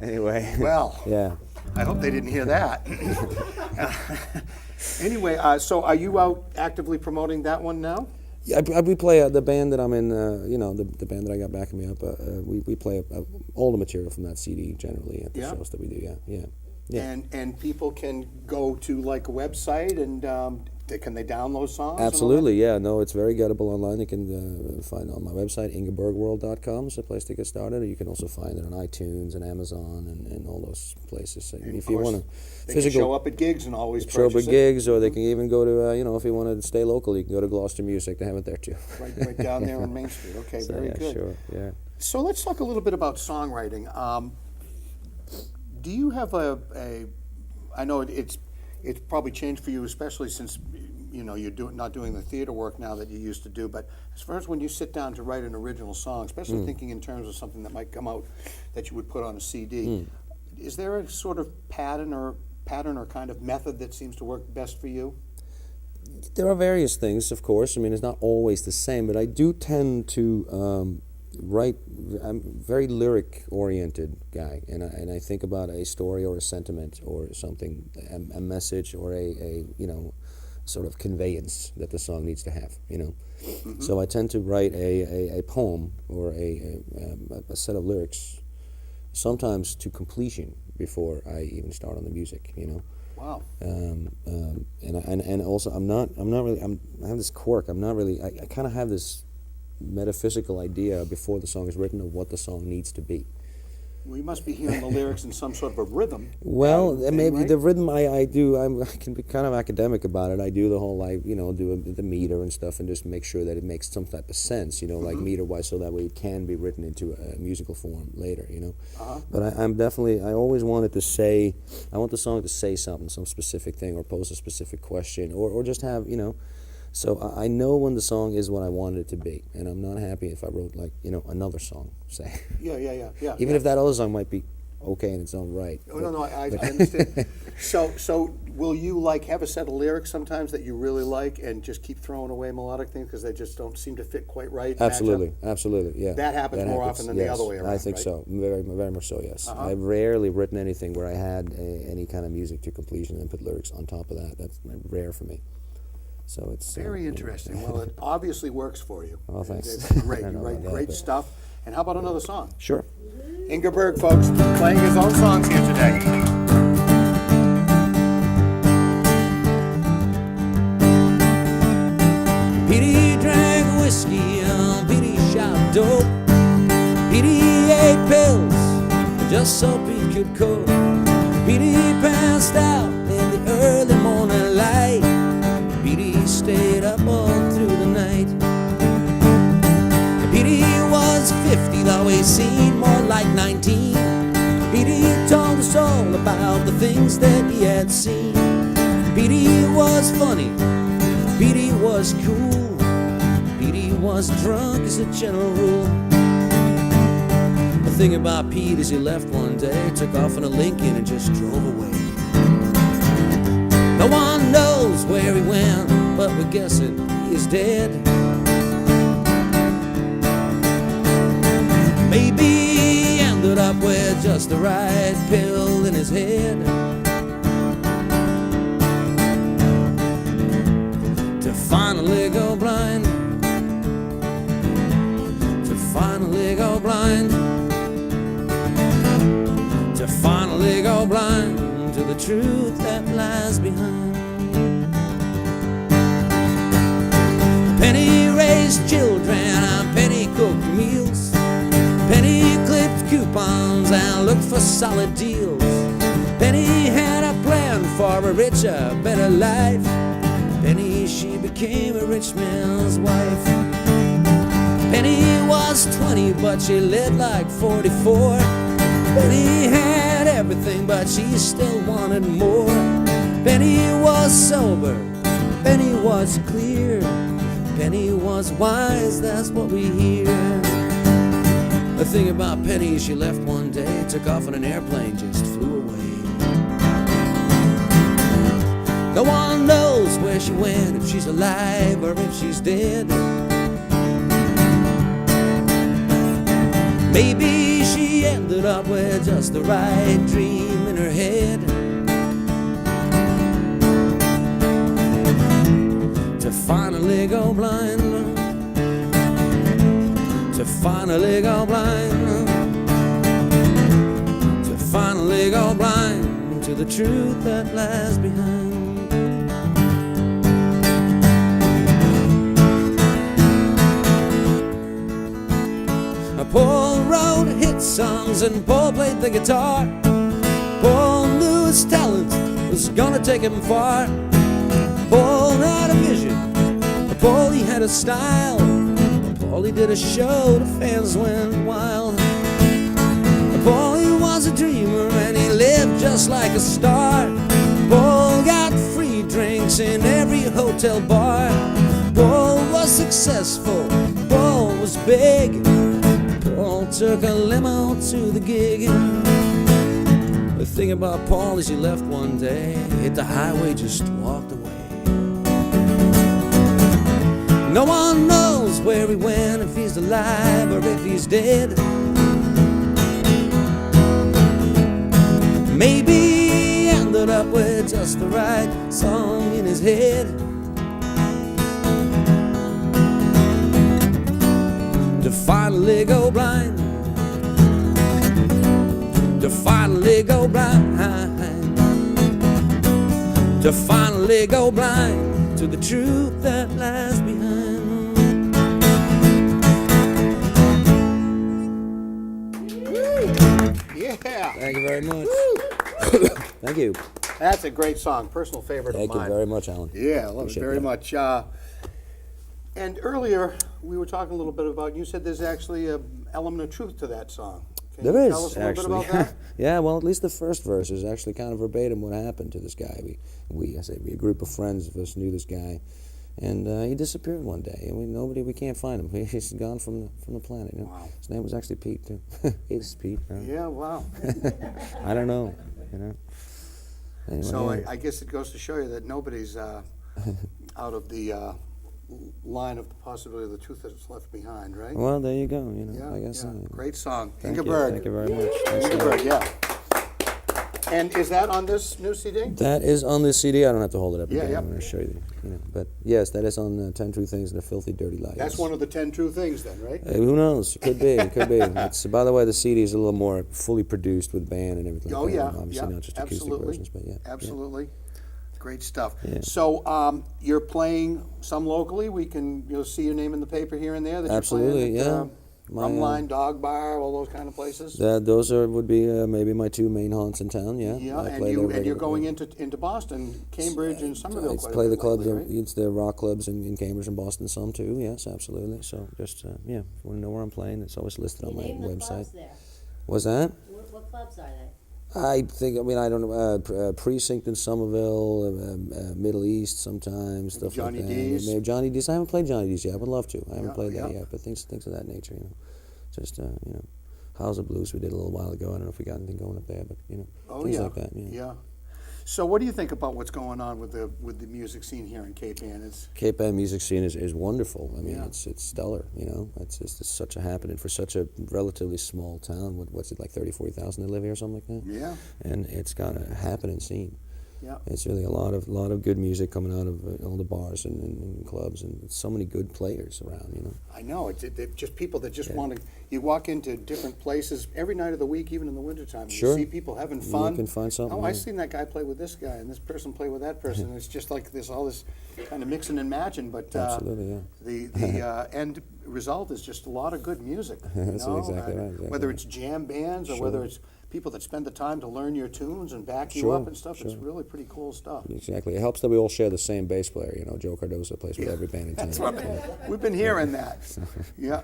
Anyway. Well, yeah. I hope they didn't hear that. Anyway, so are you out actively promoting that one now? Yeah, we play the band that I'm in. The band that I got backing me up. We play all the material from that CD generally at the shows that we do. Yeah. And people can go to like a website and can they download songs? Absolutely, yeah. No, it's very gettable online. You can find it on my website, ingebergworld.com is a place to get started. You can also find it on iTunes and Amazon and all those places. So if you want to can show up at gigs and always show up purchase at gigs, or they can even go to if you want to stay local, you can go to Gloucester Music. They have it there too. Right down there on Main Street. Okay, so, very good. Sure, yeah. So let's talk a little bit about songwriting. Do you have I know it's probably changed for you, especially since you're not doing the theater work now that you used to do. But as far as when you sit down to write an original song, especially thinking in terms of something that might come out that you would put on a CD, is there a sort of pattern or kind of method that seems to work best for you? There are various things, of course. I mean, it's not always the same, but I do tend to write. I'm a very lyric-oriented guy, and I think about a story or a sentiment or something, a message or a sort of conveyance that the song needs to have. So I tend to write a poem or a set of lyrics, sometimes to completion before I even start on the music. Wow. And also I have this quirk. I kind of have this metaphysical idea before the song is written of what the song needs to be. Well, you must be hearing the lyrics in some sort of a rhythm. Well, maybe right? the rhythm I do. I can be kind of academic about it. I do the whole do the meter and stuff, and just make sure that it makes some type of sense. Like meter-wise, so that way it can be written into a musical form later. But I'm definitely. I always wanted to say. I want the song to say something, some specific thing, or pose a specific question, or just have So I know when the song is what I wanted it to be, and I'm not happy if I wrote another song, say. Yeah. Even if that other song might be okay in its own right. Oh, no, I understand. So will you have a set of lyrics sometimes that you really like and just keep throwing away melodic things because they just don't seem to fit quite right? Absolutely, yeah. That happens more often than the other way around. I think right? so, very, very much so. Yes, I've rarely written anything where I had any kind of music to completion and put lyrics on top of that. That's rare for me. So it's very interesting. Well, it obviously works for you. Oh, thanks. It's great. You write great stuff. And how about another song? Sure. Inge Berge, folks, playing his own songs here today. Petey drank whiskey, Petey shot dope. Petey ate pills just so Pete could cope. Petey passed out in the early morning light. Petey stayed up all through the night. Petey was 50, though he seemed more like 19. Petey told us all about the things that he had seen. Petey was funny, Petey was cool, Petey was drunk as a general rule. The thing about Pete is he left one day, took off in a Lincoln and just drove away. No one knows where he went, but we're guessing he is dead. Maybe he ended up with just the right pill in his head to finally go blind. To finally go blind. To finally go blind to the truth that lies behind. Penny raised children and Penny cooked meals. Penny clipped coupons and looked for solid deals. Penny had a plan for a richer, better life. Penny, she became a rich man's wife. Penny was 20, but she lived like 44. Penny had everything, but she still wanted more. Penny was sober, Penny was clear, Penny was wise, that's what we hear. The thing about Penny, she left one day, took off on an airplane, just flew away. No one knows where she went, if she's alive or if she's dead. Maybe she ended up with just the right dream in her head. To finally go blind, to finally go blind, to finally go blind to the truth that lies behind. Paul wrote hit songs and Paul played the guitar. Paul knew his talent was gonna take him far. Paul had a vision, Paul he had a style. Paul he did a show, the fans went wild. Paul he was a dreamer and he lived just like a star. Paul got free drinks in every hotel bar. Paul was successful, Paul was big. Paul took a limo to the gig. The thing about Paul is he left one day, hit the highway, just walked away. No one knows where he went, if he's alive or if he's dead. Maybe he ended up with just the right song in his head. To finally go blind, to finally go blind, to finally go blind to the truth that lies behind. Yeah. Thank you very much. Thank you. That's a great song. Personal favorite of mine. Thank you very much, Alan. Yeah, I love it Appreciate very that. much. And earlier, we were talking a little bit about, you said there's actually an element of truth to that song. Can There you is, tell us a little actually. bit about that? Yeah, well, at least the first verse is actually kind of verbatim what happened to this guy. We a group of friends of us knew this guy, and he disappeared one day, and we can't find him. He's gone from the planet. You know? Wow. His name was actually Pete too. It's Pete. Yeah, wow. I don't know. You know. Anyway, So yeah. I guess it goes to show you that nobody's out of the line of the possibility of the truth that's left behind, right? Well, there you go. You know, Yeah, I guess. yeah. Great song. Thank Inge you. Berge. Thank you very much. Inge Berge, yeah. And is that on this new CD? That is on this CD. I don't have to hold it up Yeah, again. yeah. I'm going to show you. You know, but yes, that is on 10 True Things and a Filthy Dirty Life. That's one of the 10 true things then, right? Who knows? It could be. It could be. It's, by the way, the CD is a little more fully produced with band and everything. Oh, like that. yeah. Obviously yeah, not just absolutely. acoustic versions, but yeah. Absolutely. Great stuff. Yeah. So you're playing some locally. We can see your name in the paper here and there. That Absolutely, you're playing at, yeah. Rumline, Dog Bar, all those kind of places. Those would be maybe my two main haunts in town. Yeah. Yeah, I and play there you're regularly. going into Boston, Cambridge, and Somerville. I Quite play a the bit clubs. lately, right? It's the rock clubs in Cambridge and Boston some too. Yes, absolutely. So just if you want to know where I'm playing, it's always listed on my Name the website. clubs there. Was that? What clubs are they? I don't know, Precinct in Somerville, Middle East sometimes, stuff Johnny like that. D's. Maybe Johnny D's. I haven't played Johnny D's yet. I would love to. I haven't Yeah, played that yeah. yet, but things of that nature, Just, House of Blues we did a little while ago. I don't know if we got anything going up there, but, Oh, things yeah. like that, Yeah. So what do you think about what's going on with the music scene here in Cape Ann? It's Cape Ann music scene is wonderful. I mean, Yeah. it's stellar, It's such a happening for such a relatively small town. What's it, like 30,000, 40,000 that live here or something like that? yeah, And it's got a happening scene. yeah. It's really a lot of good music coming out of all the bars and clubs, and so many good players around. I know. It's just people that just Yeah. want to. You walk into different places every night of the week, even in the wintertime. Sure. You see people having fun. You can find something. Oh, yeah. I've seen that guy play with this guy, and this person play with that person. It's just like all this kind of mixing and matching. But Absolutely, yeah. the end result is just a lot of good music. That's exactly right, exactly Whether right. it's jam bands or Sure. whether it's people that spend the time to learn your tunes and back you Sure, up and stuff, it's sure. really pretty cool stuff. Exactly. It helps that we all share the same bass player. Joe Cardoso plays with every band in town. That's what we've been hearing that. Yeah.